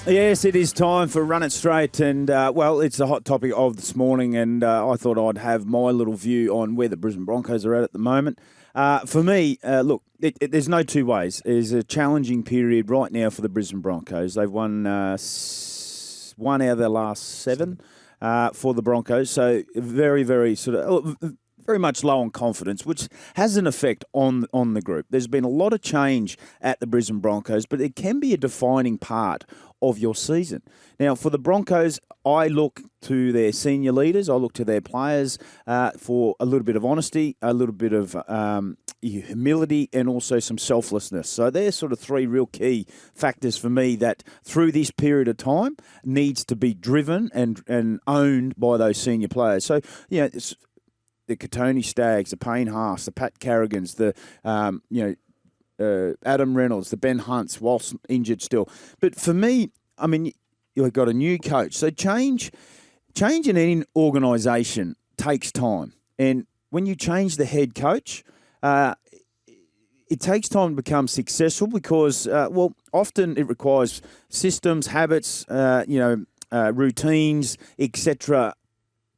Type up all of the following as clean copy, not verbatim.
Yes, it is time for Run It Straight, and well, it's the hot topic of this morning, and I thought I'd have my little view on where the Brisbane Broncos are at the moment. For me, look, there's no two ways. There's a challenging period right now for the Brisbane Broncos. They've won one out of their last seven for the Broncos, so very, very sort of very much low on confidence, which has an effect on the group. There's been a lot of change at the Brisbane Broncos, but it can be a defining part of your season. Now, for the Broncos, I look to their senior leaders, I look to their players for a little bit of honesty, a little bit of humility, and also some selflessness. So they're sort of three real key factors for me that through this period of time needs to be driven and owned by those senior players. So, you know, the Katoni Staggs, the Payne Haas, the Pat Carrigans, the Adam Reynolds, the Ben Hunts, whilst injured still. But for me, I mean, you've got a new coach. So change in any organisation takes time. And when you change the head coach, it takes time to become successful because, often it requires systems, habits, routines, etc.,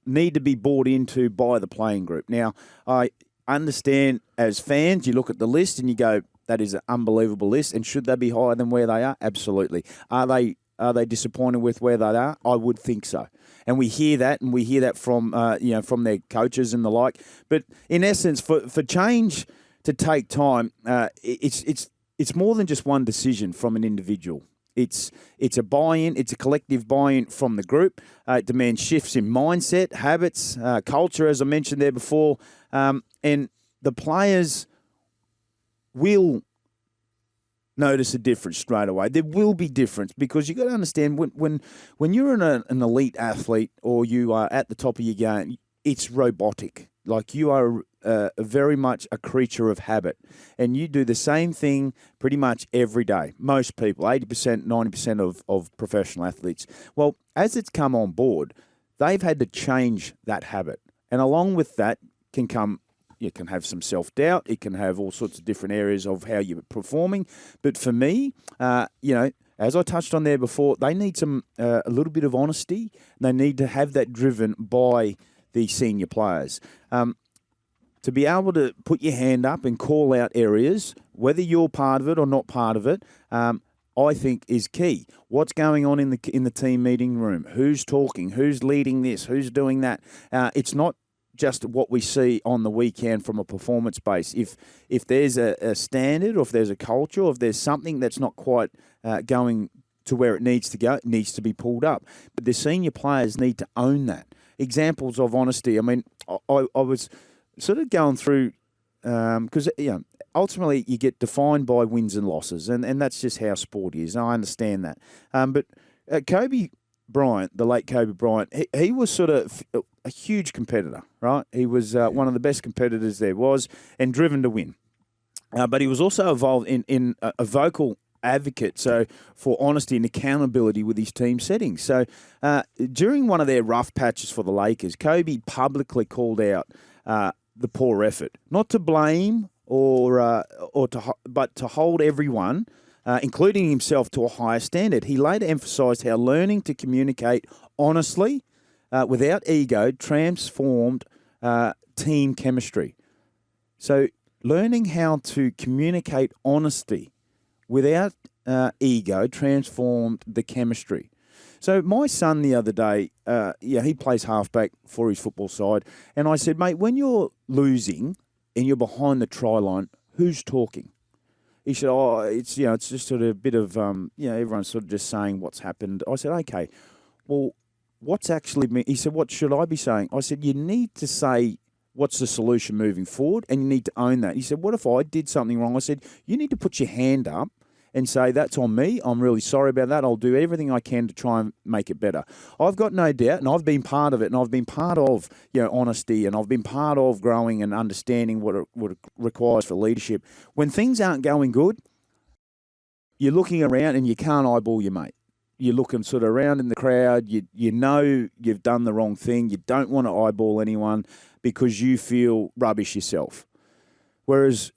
need to be bought into by the playing group. Now, I understand as fans, you look at the list and you go, that is an unbelievable list. And should they be higher than where they are? Absolutely. Are they disappointed with where they are? I would think so. And we hear that, from from their coaches and the like. But in essence, for change to take time, it's more than just one decision from an individual. It's a buy-in. It's a collective buy-in from the group. It demands shifts in mindset, habits, culture, as I mentioned there before, and the players will notice a difference straight away. There will be difference because you've got to understand when you're an elite athlete or you are at the top of your game, it's robotic. Like you are very much a creature of habit, and you do the same thing pretty much every day. Most people, 80%, 90% of professional athletes. Well, as it's come on board, they've had to change that habit, and along with that can come. You can have some self-doubt. It can have all sorts of different areas of how you're performing. But for me, as I touched on there before, they need a little bit of honesty. They need to have that driven by the senior players. To be able to put your hand up and call out areas, whether you're part of it or not part of it, I think is key. What's going on in the team meeting room? Who's talking? Who's leading this? Who's doing that? It's not just what we see on the weekend from a performance base. If there's a standard or if there's a culture or if there's something that's not quite going to where it needs to go, it needs to be pulled up. But the senior players need to own that. Examples of honesty. I mean, I was sort of going through because ultimately you get defined by wins and losses, and that's just how sport is. I understand that. But Kobe Bryant, the late Kobe Bryant, he was sort of a huge competitor, right? He was one of the best competitors there was and driven to win. But he was also involved in a vocal advocate, so for honesty and accountability with his team settings. So during one of their rough patches for the Lakers, Kobe publicly called out the poor effort, not to blame but to hold everyone, including himself, to a higher standard. He later emphasised how learning to communicate honestly, without ego, transformed team chemistry. So learning how to communicate honesty without ego transformed the chemistry. So my son the other day, he plays halfback for his football side, and I said, mate, when you're losing and you're behind the try line, who's talking? He said, it's just sort of a bit of, everyone's sort of just saying what's happened. I said, okay, well, what's actually been, he said, what should I be saying? I said, you need to say what's the solution moving forward, and you need to own that. He said, what if I did something wrong? I said, you need to put your hand up and say, that's on me. I'm really sorry about that. I'll do everything I can to try and make it better. I've got no doubt, and I've been part of it, and I've been part of honesty, and I've been part of growing and understanding what it requires for leadership. When things aren't going good, you're looking around and you can't eyeball your mate. You're looking sort of around in the crowd. You know you've done the wrong thing. You don't want to eyeball anyone because you feel rubbish yourself. Whereas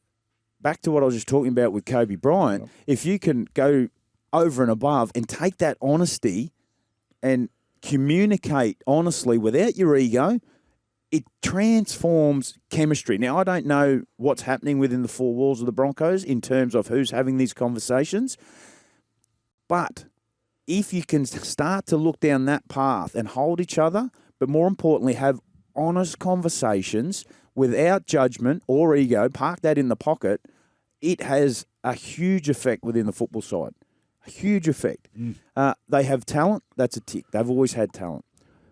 back to what I was just talking about with Kobe Bryant, if you can go over and above and take that honesty and communicate honestly without your ego, it transforms chemistry. Now, I don't know what's happening within the four walls of the Broncos in terms of who's having these conversations, but if you can start to look down that path and hold each other, but more importantly, have honest conversations without judgment or ego, park that in the pocket, it has a huge effect within the football side. A huge effect. They have talent. That's a tick. They've always had talent.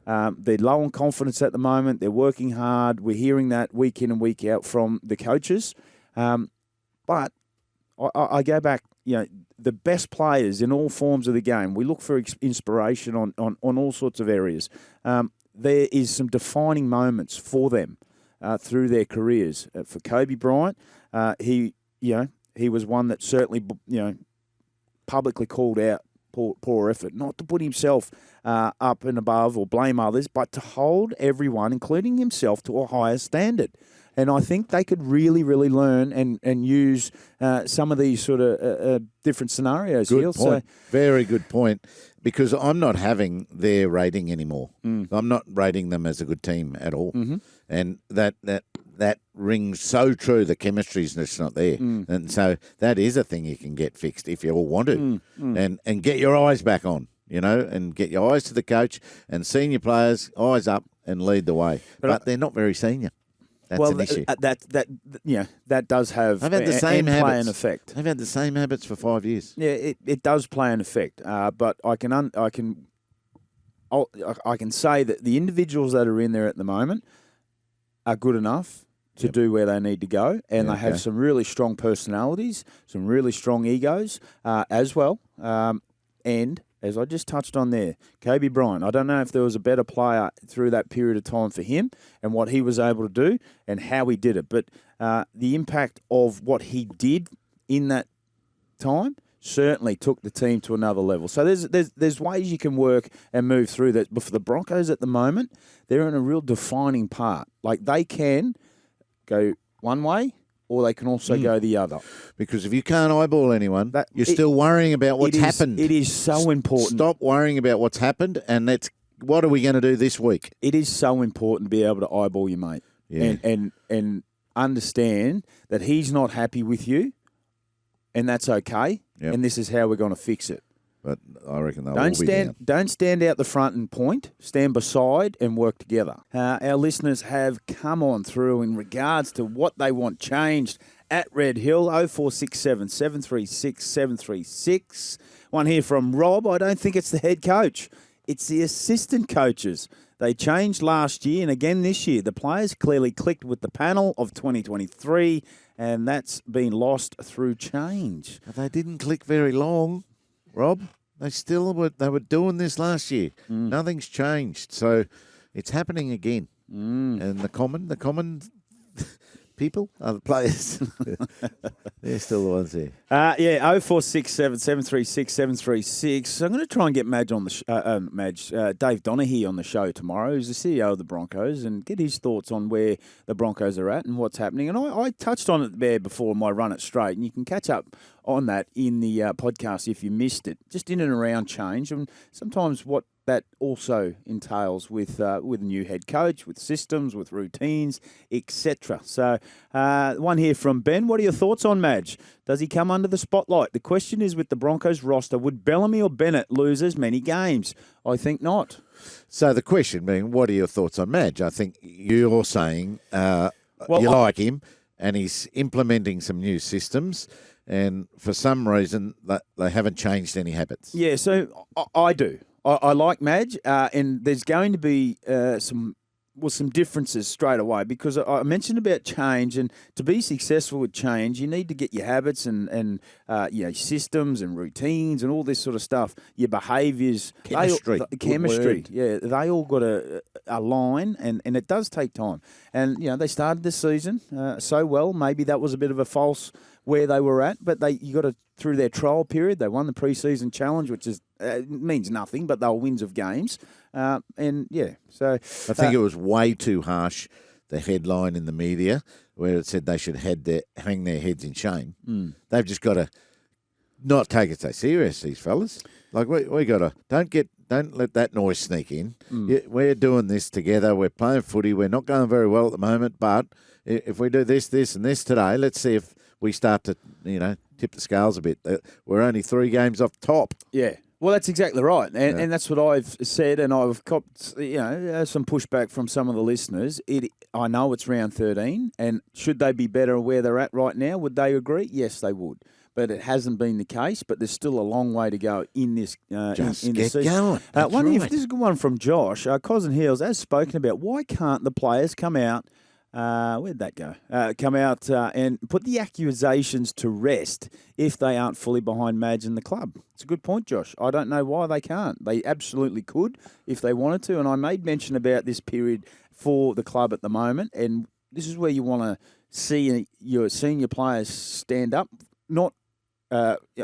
They're low on confidence at the moment. They're working hard. We're hearing that week in and week out from the coaches. But I go back, the best players in all forms of the game, we look for inspiration on all sorts of areas. There is some defining moments for them through their careers. For Kobe Bryant, he was one that certainly, publicly called out poor effort, not to put himself up and above or blame others, but to hold everyone, including himself, to a higher standard. And I think they could really, really learn and use some of these sort of different scenarios. Good point. Very good point. Because I'm not having their rating anymore. I'm not rating them as a good team at all. Mm-hmm. And that rings so true. The chemistry's just not there. And so that is a thing you can get fixed if you all want to. And get your eyes back on, and get your eyes to the coach and senior players, eyes up and lead the way. But they're not very senior. That's an issue. That does have I've had the same habits. Play an effect. I've had the same habits for 5 years. Yeah, it does play an effect. But I can say that the individuals that are in there at the moment are good enough to do where they need to go, and they have some really strong personalities, some really strong egos as well. And as I just touched on there, Kobe Bryant, I don't know if there was a better player through that period of time for him and what he was able to do and how he did it. But the impact of what he did in that time certainly took the team to another level. So there's ways you can work and move through that. But for the Broncos at the moment, they're in a real defining part. Like they can go one way, or they can also go the other. Because if you can't eyeball anyone, you're still worrying about what's happened. It is so important. Stop worrying about what's happened, and what are we going to do this week? It is so important to be able to eyeball your mate and understand that he's not happy with you, and that's okay, and this is how we're going to fix it. But I reckon they'll all be down. Don't stand out the front and point. Stand beside and work together. Our listeners have come on through in regards to what they want changed at Red Hill. 0467 736 736. One here from Rob. I don't think it's the head coach. It's the assistant coaches. They changed last year and again this year. The players clearly clicked with the panel of 2023, and that's been lost through change. But they didn't click very long, Rob. They were doing this last year. Nothing's changed. So it's happening again. And the common people are the players. They're still the ones there. 0467 736 736. I'm going to try and get Dave Donaghy on the show tomorrow, who's the CEO of the Broncos, and get his thoughts on where the Broncos are at and what's happening. And I touched on it there before my run it straight, and you can catch up on that in the podcast if you missed it, just in and around change, and sometimes what that also entails with a new head coach, with systems, with routines, etc. So one here from Ben. What are your thoughts on Madge? Does he come under the spotlight? The question is, with the Broncos roster, would Bellamy or Bennett lose as many games? I think not. So the question being, what are your thoughts on Madge? I think you're saying you like him and he's implementing some new systems, and for some reason they haven't changed any habits. Yeah, so I do. I like Madge, and there's going to be some differences straight away, because I mentioned about change, and to be successful with change, you need to get your habits and systems and routines and all this sort of stuff, your behaviours. Chemistry. Yeah, they all got to align, and it does take time. And, they started this season so well. Maybe that was a bit of a false where they were at, but you got to, through their trial period, they won the pre-season challenge, which is means nothing, but they were wins of games. So I think it was way too harsh, the headline in the media where it said they should hang their heads in shame. They've just got to not take it so serious, these fellas. Like we got to don't let that noise sneak in. Yeah, we're doing this together. We're playing footy. We're not going very well at the moment, but if we do this, and this today, let's see if we start to tip the scales a bit. We're only 3 games off top. Yeah. Well, that's exactly right, and that's what I've said, and I've copped some pushback from some of the listeners. I know it's round 13, and should they be better where they're at right now? Would they agree? Yes, they would. But it hasn't been the case. But there's still a long way to go in this. Just in get the season. going. This is a good one from Josh. Cousin Heels, as spoken about, why can't the players come out? Where'd that go? Come out and put the accusations to rest if they aren't fully behind Madge and the club. It's a good point, Josh. I don't know why they can't. They absolutely could if they wanted to. And I made mention about this period for the club at the moment. And this is where you want to see your senior players stand up, not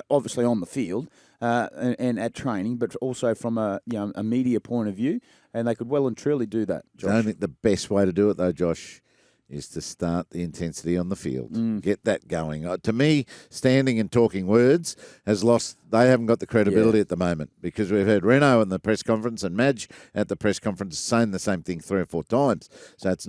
obviously on the field and at training, but also from a media point of view. And they could well and truly do that, Josh. I think the best way to do it, though, Josh, is to start the intensity on the field. Get that going. To me, standing and talking words has lost. They haven't got the credibility at the moment because we've heard Reno in the press conference and Madge at the press conference saying the same thing 3 or 4 times. So that's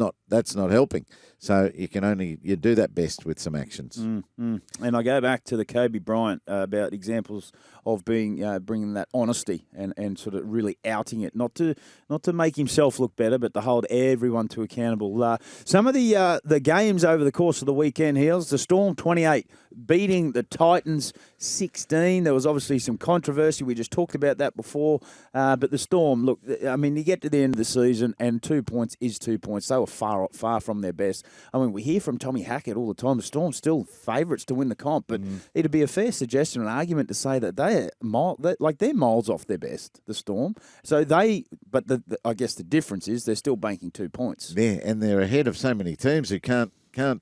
not helping. So you do that best with some actions. And I go back to the Kobe Bryant about examples of being bringing that honesty and sort of really outing it, not to make himself look better, but to hold everyone to accountable. Some of the games over the course of the weekend, Heels, the Storm 28 beating the Titans 16. There was obviously some controversy. We just talked about that before. But the Storm, look, I mean, you get to the end of the season and 2 points is 2 points. They were far from their best. I mean, we hear from Tommy Hackett all the time. The Storm still favourites to win the comp, but it'd be a fair suggestion, an argument to say that they're miles off their best, the Storm. So I guess the difference is they're still banking 2 points. Yeah, and they're ahead of so many teams who can't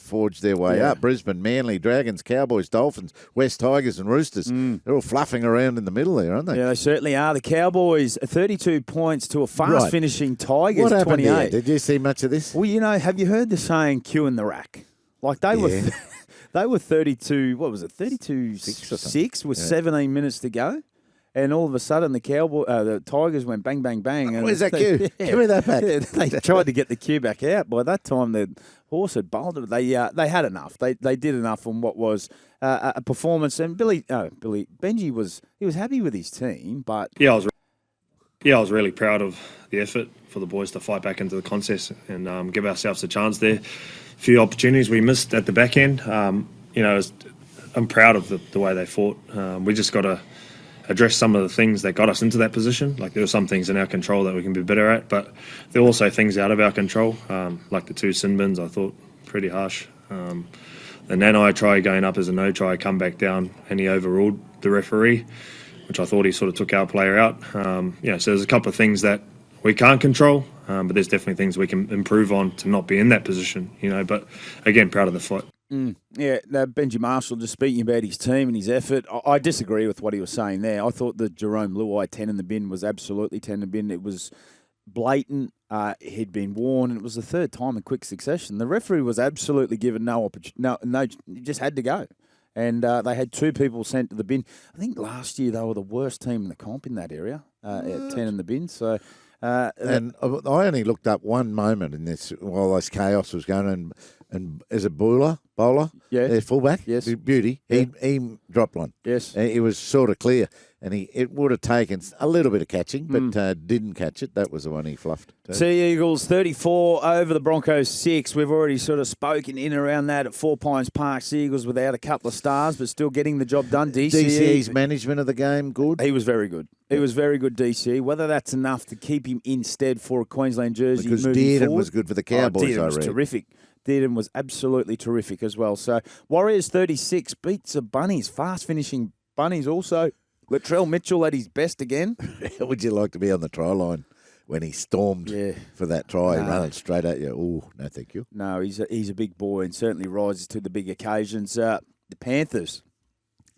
forge their way up. Brisbane, Manly, Dragons, Cowboys, Dolphins, West Tigers and Roosters. They're all fluffing around in the middle there, aren't they? Yeah, they certainly are. The Cowboys, 32 points to a fast-finishing Tigers, what happened 28. Here? Did you see much of this? Well, have you heard the saying, "Q in the rack"? Like they were, they were 32. What was it? 32-6 with 17 minutes to go. And all of a sudden, the Tigers went bang, bang, bang. And where's that cue? Give me that back. They tried to get the cue back out. By that time, the horse had bowled it. They had enough. They did enough on what was a performance. And Benji was happy with his team, but I was really proud of the effort for the boys to fight back into the contest and give ourselves a chance there. A few opportunities we missed at the back end. I'm proud of the way they fought. We just got to address some of the things that got us into that position. Like there were some things in our control that we can be better at, but there were also things out of our control, like the 2 sin bins. I thought pretty harsh. The Nanai try going up as a no try, come back down, and he overruled the referee, which I thought he sort of took our player out. So there's a couple of things that we can't control, but there's definitely things we can improve on to not be in that position. But again, proud of the fight. Yeah, Benji Marshall just speaking about his team and his effort. I disagree with what he was saying there. I thought the Jerome Luai 10 in the bin was absolutely 10 in the bin. It was blatant. He'd been warned, and it was the 3rd time in quick succession. The referee was absolutely given no opportunity. No, he just had to go. And they had 2 people sent to the bin. I think last year they were the worst team in the comp in that area, at 10 in the bin. So... and I only looked up one moment in this while this chaos was going on, and is it bowler? Yeah. Their fullback? Yes. Beauty. Yeah. He dropped one. Yes. It was sort of clear, and it would have taken a little bit of catching, but didn't catch it. That was the one he fluffed. Sea Eagles 34 over the Broncos 6. We've already sort of spoken in and around that at 4 Pines Park. Sea Eagles without a couple of stars, but still getting the job done. DCE's management of the game, good? He was very good. He was very good, DCE. Whether that's enough to keep him instead for a Queensland jersey because moving Dearden forward. was good for the Cowboys, Dearden was terrific. Dearden was absolutely terrific as well. So Warriors 36 beats the Bunnies. Fast finishing Bunnies also. Latrell Mitchell at his best again. How would you like to be on the try line when he stormed for that try, running straight at you? Oh, no, thank you. No, he's a big boy and certainly rises to the big occasions. The Panthers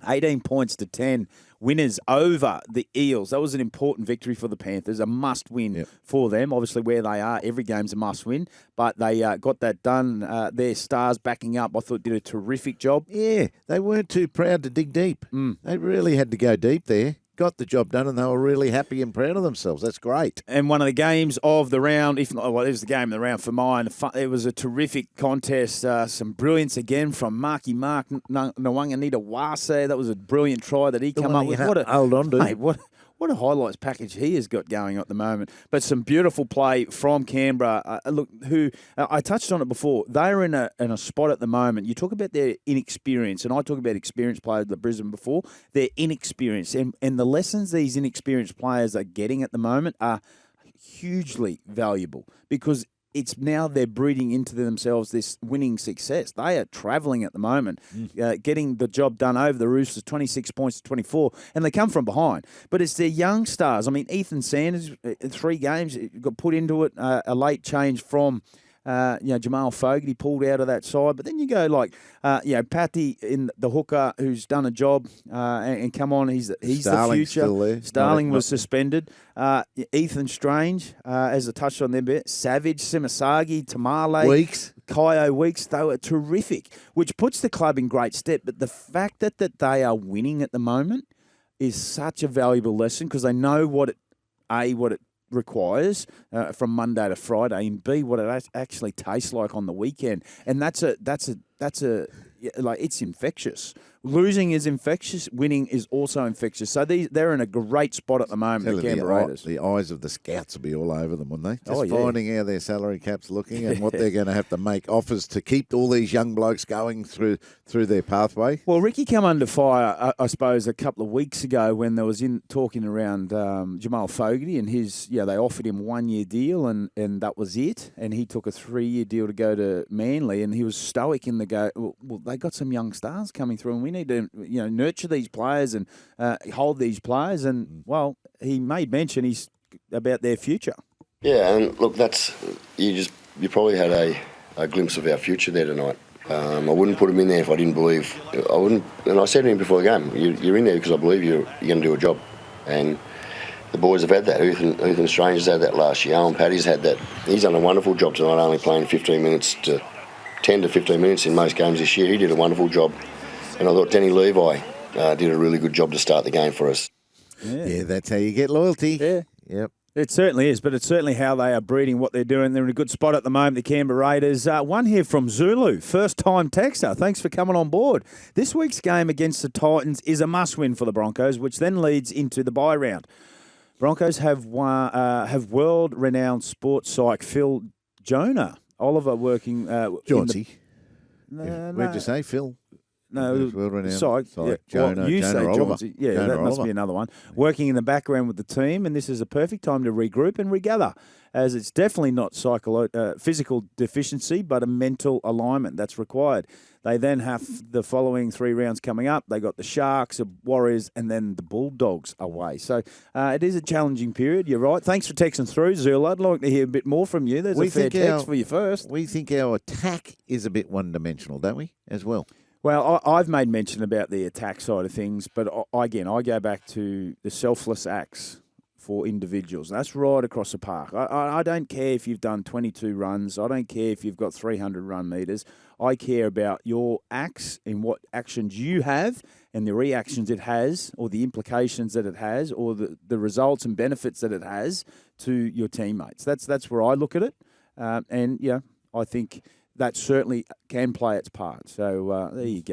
18 points to 10. Winners over the Eels. That was an important victory for the Panthers, a must-win for them. Obviously, where they are, every game's a must-win, but they got that done. Their stars backing up, I thought, did a terrific job. Yeah, they weren't too proud to dig deep. They really had to go deep there. Got the job done, and they were really happy and proud of themselves. That's great. And one of the games of the round, if not, well, it was the game of the round for mine. It was a terrific contest. Some brilliance again from Mark Nwanganita Wase. That was a brilliant try that he came up with. Hold on, dude. Mate, what a highlights package he has got going at the moment. But some beautiful play from Canberra. Look, I touched on it before. They're in a spot at the moment. You talk about their inexperience, and I talk about experienced players at Brisbane before. They're inexperienced. And the lessons these inexperienced players are getting at the moment are hugely valuable because it's now they're breeding into themselves this winning success. They are travelling at the moment, getting the job done over the Roosters, 26 points to 24, and they come from behind. But it's their young stars. I mean, Ethan Sanders, in 3 games, got put into it, a late change from Jamal Fogarty pulled out of that side. But then you go like, Patty in the hooker who's done a job and come on, he's the future. Still there. Starling was suspended. Ethan Strange, as I touched on them a bit, Savage, Simasagi, Tamale. Weeks. Kyo Weeks, they were terrific, which puts the club in great step. But the fact that they are winning at the moment is such a valuable lesson because they know what it requires from Monday to Friday, and B, what it actually tastes like on the weekend. And that's it's infectious. Losing is infectious. Winning is also infectious. So they're in a great spot at the moment, the Canberra Raiders. The eyes of the scouts will be all over them, wouldn't they? Just finding how their salary cap's looking and what they're going to have to make offers to keep all these young blokes going through their pathway. Well, Ricky came under fire, I suppose, a couple of weeks ago when there was talking around Jamal Fogarty and his, they offered him 1-year deal and that was it. And he took a 3-year deal to go to Manly, and he was stoic in the go. Well, they got some young stars coming through, and we need to, nurture these players and hold these players. And well, he made mention about their future. Yeah, and look, you probably had a glimpse of our future there tonight. I wouldn't put him in there if I didn't believe. I wouldn't, and I said to him before the game, you're in there because I believe you're going to do a job. And the boys have had that. Ethan Strange has had that last year. Alan Paddy's had that. He's done a wonderful job tonight, only playing 15 minutes to 10 to 15 minutes in most games this year. He did a wonderful job. And I thought Danny Levi did a really good job to start the game for us. Yeah, that's how you get loyalty. Yeah. Yep. It certainly is, but it's certainly how they are breeding what they're doing. They're in a good spot at the moment, the Canberra Raiders. One here from Zulu, first-time texter. Thanks for coming on board. This week's game against the Titans is a must-win for the Broncos, which then leads into the bye round. Broncos have world-renowned sports psych Phil Jonah. Oliver working... Johnsy. Where'd you say, Phil? No, sorry. Jonah, well, you say Jonah Johnsy. Yeah, Jonah that must be another one. Working in the background with the team, and this is a perfect time to regroup and regather, as it's definitely not physical deficiency, but a mental alignment that's required. They then have the following 3 rounds coming up. They got the Sharks, the Warriors, and then the Bulldogs away. So it is a challenging period. You're right. Thanks for texting through, Zula. I'd like to hear a bit more from you. There's a fair text for you first. We think our attack is a bit one-dimensional, don't we, as well? Well, I've made mention about the attack side of things, but I go back to the selfless acts for individuals. That's right across the park. I don't care if you've done 22 runs. I don't care if you've got 300 run meters. I care about your acts and what actions you have and the reactions it has or the implications that it has or the results and benefits that it has to your teammates. That's where I look at it. I think that certainly can play its part. So there you go.